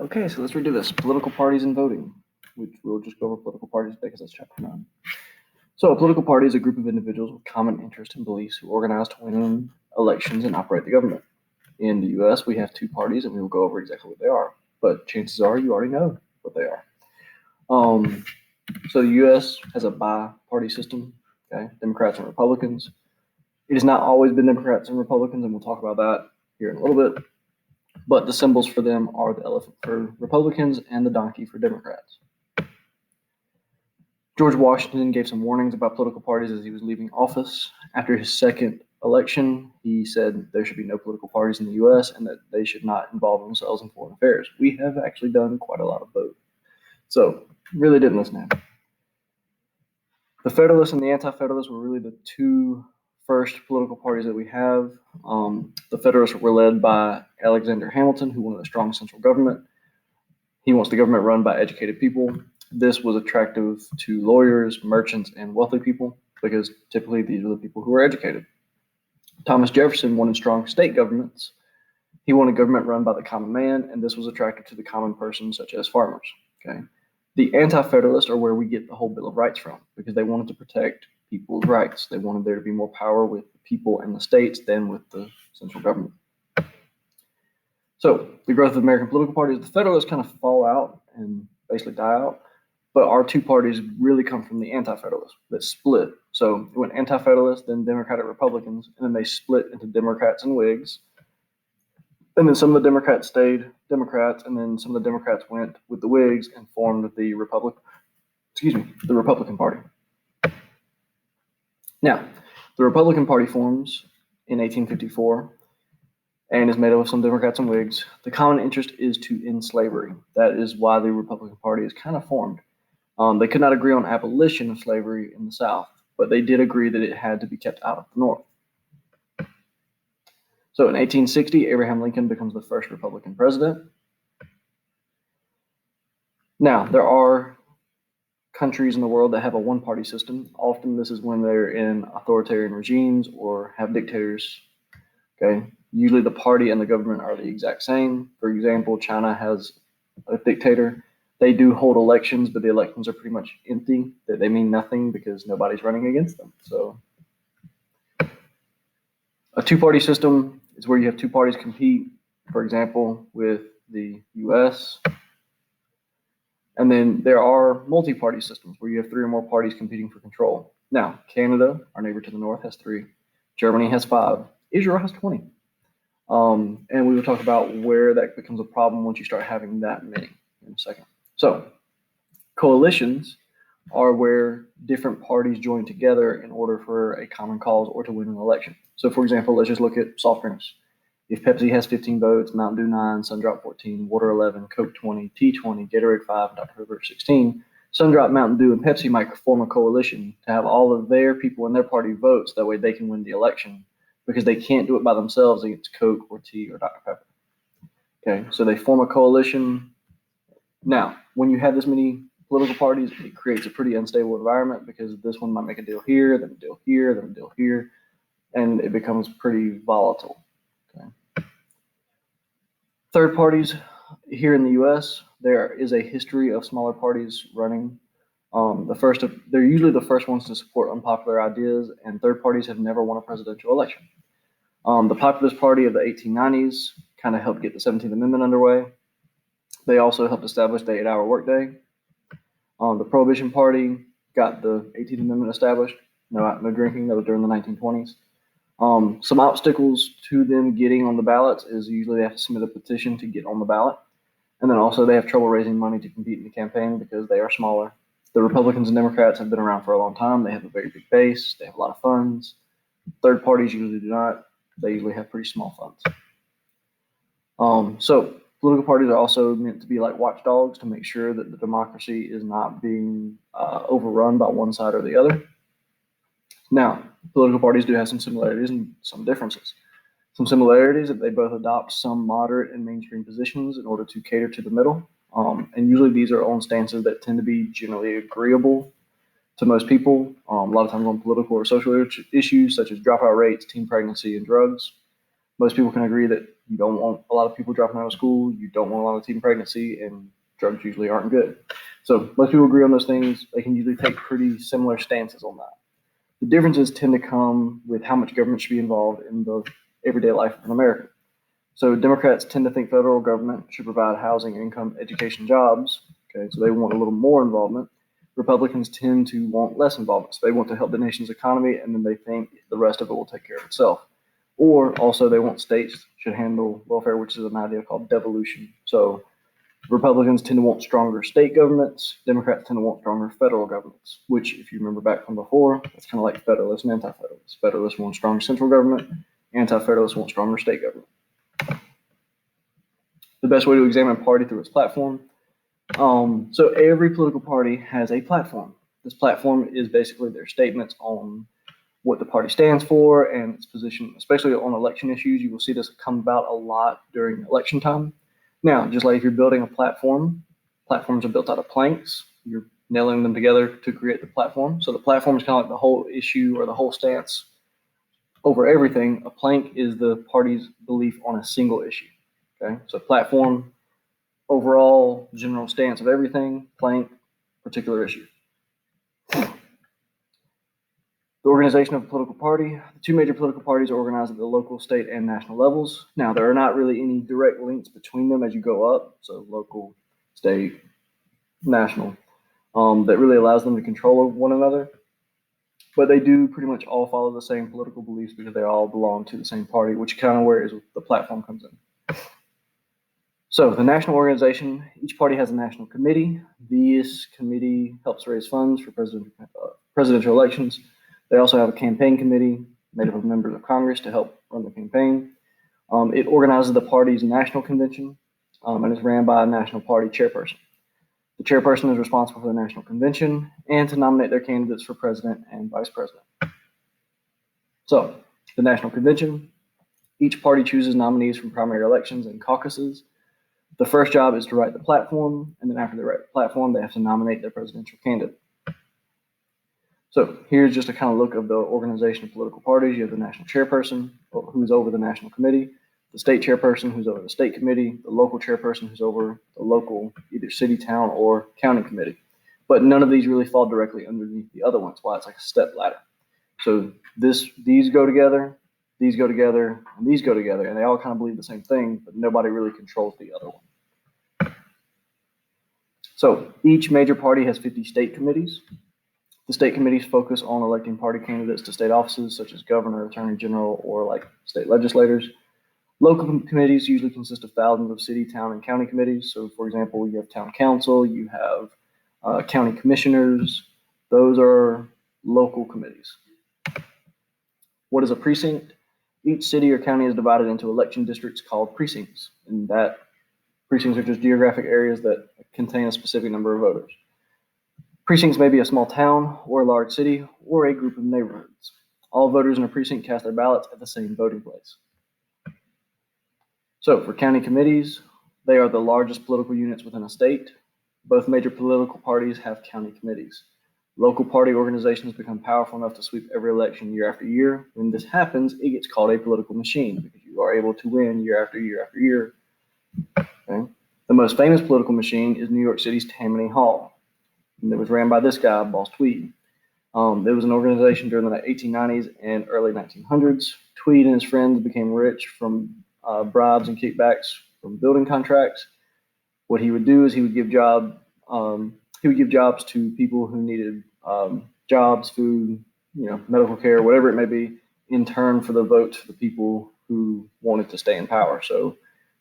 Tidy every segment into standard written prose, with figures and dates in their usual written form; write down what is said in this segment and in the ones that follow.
Okay, so let's redo this. Political parties and voting, which we'll just go over political parties today because that's chapter 9. So a political party is a group of individuals with common interest and beliefs who organize to win elections and operate the government. In the U.S., we have two parties, and we will go over exactly what they are. But chances are you already know what they are. So the U.S. has a bi-party system, okay, Democrats and Republicans. It has not always been Democrats and Republicans, and we'll talk about that here in a little bit. But the symbols for them are the elephant for Republicans and the donkey for Democrats. George Washington gave some warnings about political parties as he was leaving office. After his second election, he said there should be no political parties in the U.S. and that they should not involve themselves in foreign affairs. We have actually done quite a lot of both. So really didn't listen to him. The Federalists and the Anti-federalists were really the two first political parties that we have. The Federalists were led by Alexander Hamilton, who wanted a strong central government. He wants the government run by educated people. This was attractive to lawyers, merchants, and wealthy people because typically these are the people who are educated. Thomas Jefferson wanted strong state governments. He wanted government run by the common man, and this was attractive to the common person, such as farmers. Okay. The Anti-federalists are where we get the whole Bill of Rights from because they wanted to protect people's rights. They wanted there to be more power with the people and the states than with the central government. So the growth of American political parties, the Federalists kind of fall out and basically die out. But our two parties really come from the Anti-federalists that split. So it went Anti-federalist, then Democratic Republicans, and then they split into Democrats and Whigs. And then some of the Democrats stayed Democrats, and then some of the Democrats went with the Whigs and formed the Republican Party. Now, the Republican Party forms in 1854 and is made up of some Democrats and Whigs. The common interest is to end slavery. That is why the Republican Party is kind of formed. They could not agree on abolition of slavery in the South, but they did agree that it had to be kept out of the North. So in 1860, Abraham Lincoln becomes the first Republican president. Now, there are countries in the world that have a one-party system. Often this is when they're in authoritarian regimes or have dictators. Okay, usually the party and the government are the exact same. For example, China has a dictator. They do hold elections, but the elections are pretty much empty. They mean nothing because nobody's running against them. So a two-party system is where you have two parties compete, for example, with the U.S. And then there are multi-party systems where you have three or more parties competing for control. Now, Canada, our neighbor to the north, has 3. Germany has 5. Israel has 20. And we will talk about where that becomes a problem once you start having that many in a second. So coalitions are where different parties join together in order for a common cause or to win an election. So for example, let's just look at soft drinks. If Pepsi has 15 votes, Mountain Dew 9, Sundrop 14, Water 11, Coke 20, Tea 20, Gatorade 5, and Dr. Pepper 16, Sundrop, Mountain Dew, and Pepsi might form a coalition to have all of their people in their party votes. That way they can win the election because they can't do it by themselves against Coke or tea or Dr. Pepper. Okay, so they form a coalition. Now, when you have this many political parties, it creates a pretty unstable environment because this one might make a deal here, then a deal here, then a deal here, and it becomes pretty volatile. Okay. Third parties here in the U.S., there is a history of smaller parties running. They're usually the first ones to support unpopular ideas, and third parties have never won a presidential election. The Populist Party of the 1890s kind of helped get the 17th Amendment underway. They also helped establish the 8-hour workday. The Prohibition Party got the 18th Amendment established. No drinking. That was during the 1920s. Some obstacles to them getting on the ballots is usually they have to submit a petition to get on the ballot. And then also they have trouble raising money to compete in the campaign because they are smaller. The Republicans and Democrats have been around for a long time. They have a very big base. They have a lot of funds. Third parties usually do not. They usually have pretty small funds. So political parties are also meant to be like watchdogs to make sure that the democracy is not being overrun by one side or the other. Now, political parties do have some similarities and some differences. Some similarities that they both adopt some moderate and mainstream positions in order to cater to the middle. And usually these are on stances that tend to be generally agreeable to most people, a lot of times on political or social issues such as dropout rates, teen pregnancy, and drugs. Most people can agree that you don't want a lot of people dropping out of school, you don't want a lot of teen pregnancy, and drugs usually aren't good. So most people agree on those things. They can usually take pretty similar stances on that. The differences tend to come with how much government should be involved in the everyday life of an American. So Democrats tend to think federal government should provide housing, income, education, jobs. Okay, so they want a little more involvement. Republicans tend to want less involvement. So they want to help the nation's economy, and then they think the rest of it will take care of itself. Or also they want states should handle welfare, which is an idea called devolution. So Republicans tend to want stronger state governments. Democrats tend to want stronger federal governments, which, if you remember back from before, that's kind of like Federalist and Anti-federalist. Federalists want stronger central government. Anti-federalists want stronger state government. The best way to examine a party through its platform. So every political party has a platform. This platform is basically their statements on what the party stands for and its position, especially on election issues. You will see this come about a lot during election time. Now, just like if you're building a platform, platforms are built out of planks. You're nailing them together to create the platform. So the platform is kind of like the whole issue or the whole stance over everything. A plank is the party's belief on a single issue. Okay, so platform, overall general stance of everything, plank, particular issue. The organization of a political party. The two major political parties are organized at the local, state, and national levels. Now, there are not really any direct links between them as you go up, so local, state, national, that really allows them to control one another. But they do pretty much all follow the same political beliefs because they all belong to the same party, which kind of where the platform comes in. So the national organization, each party has a national committee. This committee helps raise funds for presidential elections. They also have a campaign committee made up of members of Congress to help run the campaign. It organizes the party's national convention and is ran by a national party chairperson. The chairperson is responsible for the national convention and to nominate their candidates for president and vice president. So the national convention, each party chooses nominees from primary elections and caucuses. The first job is to write the platform, and then after they write the platform, they have to nominate their presidential candidate. So here's just a kind of look of the organization of political parties. You have the national chairperson, who's over the national committee, the state chairperson, who's over the state committee, the local chairperson, who's over the local, either city, town, or county committee. But none of these really fall directly underneath the other ones. Why? It's like a step ladder. So these go together, these go together, and these go together, and they all kind of believe the same thing, but nobody really controls the other one. So each major party has 50 state committees. The state committees focus on electing party candidates to state offices such as governor, attorney general, or like state legislators. Local committees usually consist of thousands of city, town, and county committees. So for example, you have town council, you have county commissioners. Those are local committees. What is a precinct? Each city or county is divided into election districts called precincts, and that precincts are just geographic areas that contain a specific number of voters. Precincts may be a small town or a large city or a group of neighborhoods. All voters in a precinct cast their ballots at the same voting place. So for county committees, they are the largest political units within a state. Both major political parties have county committees. Local party organizations become powerful enough to sweep every election year after year. When this happens, it gets called a political machine because you are able to win year after year after year. Okay? The most famous political machine is New York City's Tammany Hall. And it was ran by this guy, Boss Tweed. There was an organization during the 1890s and early 1900s. Tweed and his friends became rich from bribes and kickbacks from building contracts. What he would do is he would give jobs to people who needed jobs, food, medical care, whatever it may be, in turn for the votes for the people who wanted to stay in power. So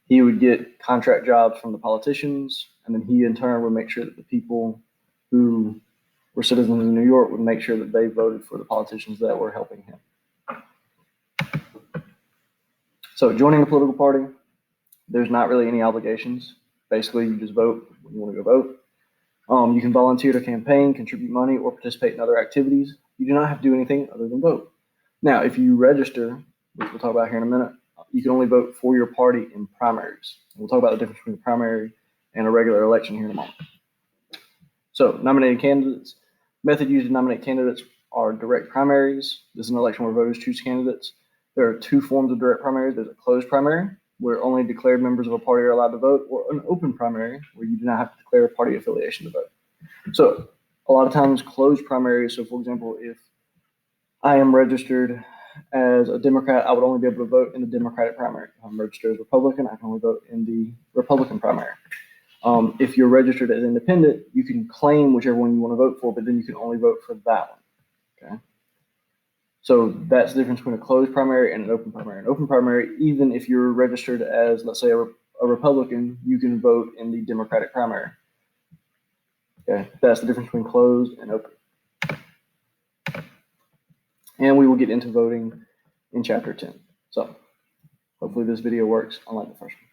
he would get contract jobs from the politicians, and then he in turn would make sure that the people who were citizens of New York would make sure that they voted for the politicians that were helping him. So joining a political party, there's not really any obligations. Basically, you just vote when you want to go vote. You can volunteer to campaign, contribute money, or participate in other activities. You do not have to do anything other than vote. Now, if you register, which we'll talk about here in a minute, you can only vote for your party in primaries. We'll talk about the difference between a primary and a regular election here in a moment. So, nominating candidates. Method used to nominate candidates are direct primaries. This is an election where voters choose candidates. There are two forms of direct primaries. There's a closed primary, where only declared members of a party are allowed to vote, or an open primary, where you do not have to declare a party affiliation to vote. So a lot of times closed primaries, so for example, if I am registered as a Democrat, I would only be able to vote in the Democratic primary. If I'm registered as a Republican, I can only vote in the Republican primary. If you're registered as independent, you can claim whichever one you want to vote for, but then you can only vote for that one. Okay. So that's the difference between a closed primary and an open primary. An open primary, even if you're registered as, let's say, a Republican, you can vote in the Democratic primary. Okay, that's the difference between closed and open. And we will get into voting in chapter 10. So hopefully this video works, unlike the first one.